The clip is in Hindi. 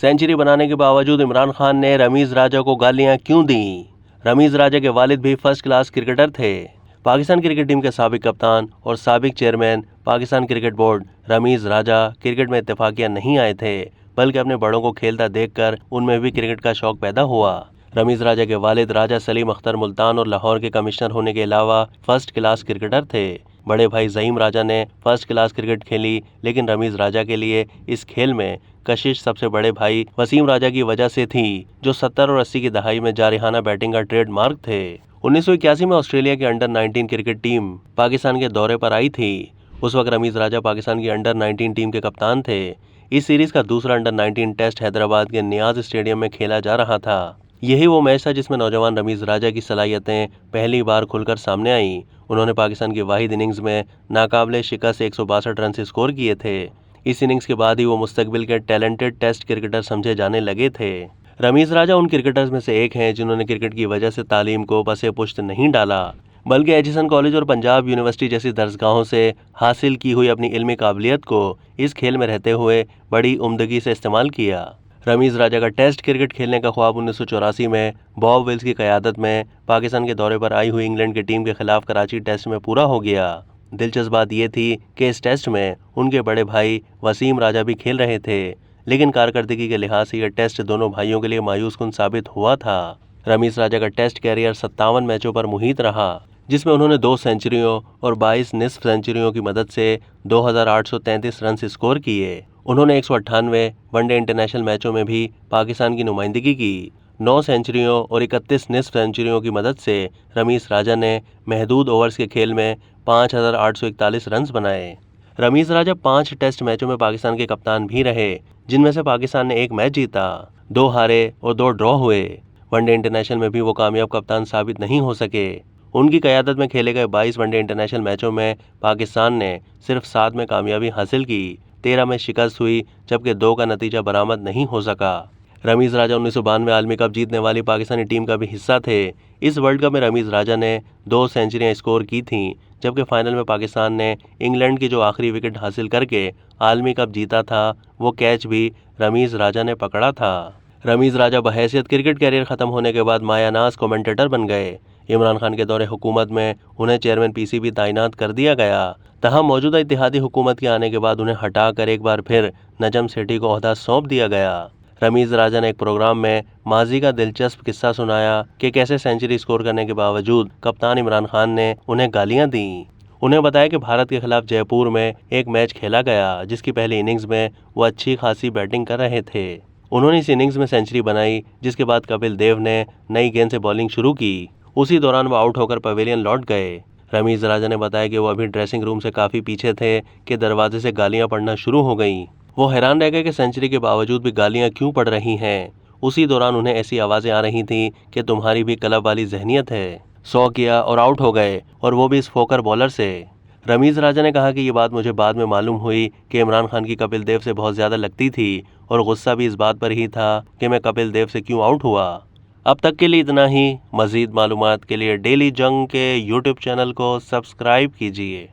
सेंचुरी बनाने के बावजूद इमरान खान ने रमीज राजा को गालियां क्यों दी? रमीज राजा के वालिद भी फर्स्ट क्लास क्रिकेटर थे। पाकिस्तान क्रिकेट टीम के साबिक कप्तान और साबिक chairman Pakistan cricket board Ramiz Raja cricket में इत्तेफाकिया नहीं आए थे, बल्कि अपने बड़ों को खेलता देखकर उनमें भी क्रिकेट का शौक पैदा हुआ। रमीज राजा के वालिद राजा सलीम अख्तर मुल्तान और लाहौर के कमिश्नर होने के अलावा फर्स्ट क्लास क्रिकेटर थे। बड़े भाई ज़हीम राजा ने फर्स्ट क्लास क्रिकेट खेली, लेकिन रमीज राजा के लिए इस खेल में कशिश सबसे बड़े भाई वसीम राजा की वजह से थी, जो 70 और 80 की दहाई में जारिहाना बैटिंग का ट्रेडमार्क थे। 1981 में ऑस्ट्रेलिया की अंडर 19 क्रिकेट टीम पाकिस्तान के दौरे पर आई थी। उस वक्त रमीज राजा पाकिस्तान की अंडर 19 टीम के कप्तान थे। इस सीरीज का दूसरा अंडर 19 टेस्ट हैदराबाद के नियाज स्टेडियम में खेला जा रहा था। यही वो मैच था जिसमें नौजवान रमीज राजा की सलाहियतें पहली बार खुलकर सामने आईं। उन्होंने पाकिस्तान की वाहिद इनिंग्स में नाकाबिले शिकस्त 162 रन स्कोर किए थे। इस इनिंग्स के बाद ही वो मुस्तकबिल के टैलेंटेड टेस्ट क्रिकेटर समझे जाने लगे थे। रमीज राजा उन क्रिकेटर्स में से एक हैं जिन्होंने क्रिकेट की वजह से तालीम को पसे पुश्त नहीं डाला, बल्कि एचिसन कॉलेज और पंजाब यूनिवर्सिटी जैसी दरसगाहों से हासिल की हुई अपनी इल्मी काबिलियत को इस खेल में रहते हुए बड़ी उम्दगी से इस्तेमाल किया। रमीज राजा का टेस्ट क्रिकेट खेलने का ख्वाब 1984 में बॉब विल्स की क़यादत में पाकिस्तान के दौरे पर आई हुई इंग्लैंड की टीम के खिलाफ कराची टेस्ट में पूरा हो गया। दिलचस्प बात यह थी कि इस टेस्ट में उनके बड़े भाई वसीम राजा भी खेल रहे थे, लेकिन कारकर्दगी के लिहाज से यह टेस्ट दोनों भाइयों के लिए मायूस कुन साबित हुआ था। रमीज राजा का टेस्ट कैरियर 57 मैचों पर मुहित रहा, जिसमें उन्होंने 2 सेंचुरियों और 22 निस्फ सेंचुरियों की मदद से 2833 रन स्कोर किए। उन्होंने 198 वनडे इंटरनेशनल मैचों में भी पाकिस्तान की नुमाइंदगी की। 9 सेंचुरियों और 31 निस्फ सेंचुरियों की मदद से रमीज राजा ने महदूद ओवर्स के खेल में 5841 रन बनाए। रमीज राजा 5 टेस्ट मैचों में पाकिस्तान के कप्तान भी रहे, जिनमें से पाकिस्तान ने 1 मैच जीता, 2 हारे और 2 ड्रॉ हुए। वनडे इंटरनेशनल में भी वो कामयाब कप्तान साबित नहीं हो सके। उनकी क़यादत में खेले गए 22 वनडे इंटरनेशनल मैचों में पाकिस्तान ने सिर्फ 7 में कामयाबी हासिल की, 13 में शिकस्त हुई, जबकि 2 का नतीजा बरामद नहीं हो सका। रमीज राजा 1992 आलमी कप जीतने वाली पाकिस्तानी टीम का भी हिस्सा थे। इस वर्ल्ड कप में रमीज राजा ने 2 सेंचुरियां स्कोर की थीं, जबकि फाइनल में पाकिस्तान ने इंग्लैंड की जो आखिरी विकेट हासिल करके आलमी कप जीता था, वो कैच भी रमीज राजा ने पकड़ा था। रमीज राजा बहैसियत क्रिकेट कैरियर ख़त्म होने के बाद मायानाज कमेंटेटर बन गए। इमरान खान के दौरे हुकूमत में उन्हें चेयरमैन पीसीबी तैनात कर दिया गया। तहम मौजूदा इत्तेहादी हुकूमत के आने के बाद उन्हें हटाकर एक बार फिर नजम सेठी को ओहदा सौंप दिया गया। रमीज राजा ने एक प्रोग्राम में माजी का दिलचस्प किस्सा सुनाया कि कैसे सेंचुरी स्कोर करने के बावजूद कप्तान इमरान खान ने उन्हें गालियां दी। उन्हें बताया कि भारत के खिलाफ जयपुर में एक मैच खेला गया, जिसकी पहली इनिंग्स में वो अच्छी खासी बैटिंग कर रहे थे। उन्होंने इस इनिंग्स में सेंचुरी बनाई, जिसके बाद कपिल देव ने नई गेंद से बॉलिंग शुरू की। उसी दौरान वो आउट होकर पवेलियन लौट गए। रमीज राजा ने बताया कि वो अभी ड्रेसिंग रूम से काफ़ी पीछे थे कि दरवाजे से गालियां पड़ना शुरू हो गईं। वो हैरान रह गए कि सेंचुरी के बावजूद भी गालियां क्यों पड़ रही हैं। उसी दौरान उन्हें ऐसी आवाज़ें आ रही थीं कि तुम्हारी भी क्लब वाली जहनियत है। 100 किया और आउट हो गए, और वो भी इस फोकर बॉलर से। रमीज राजा ने कहा कि ये बात मुझे बाद में मालूम हुई कि इमरान खान की कपिल देव से बहुत ज़्यादा लगती थी, और गुस्सा भी इस बात पर ही था कि मैं कपिल देव से क्यों आउट हुआ। अब तक के लिए इतना ही। मज़ीद मालूमात के लिए डेली जंग के यूट्यूब चैनल को सब्सक्राइब कीजिए।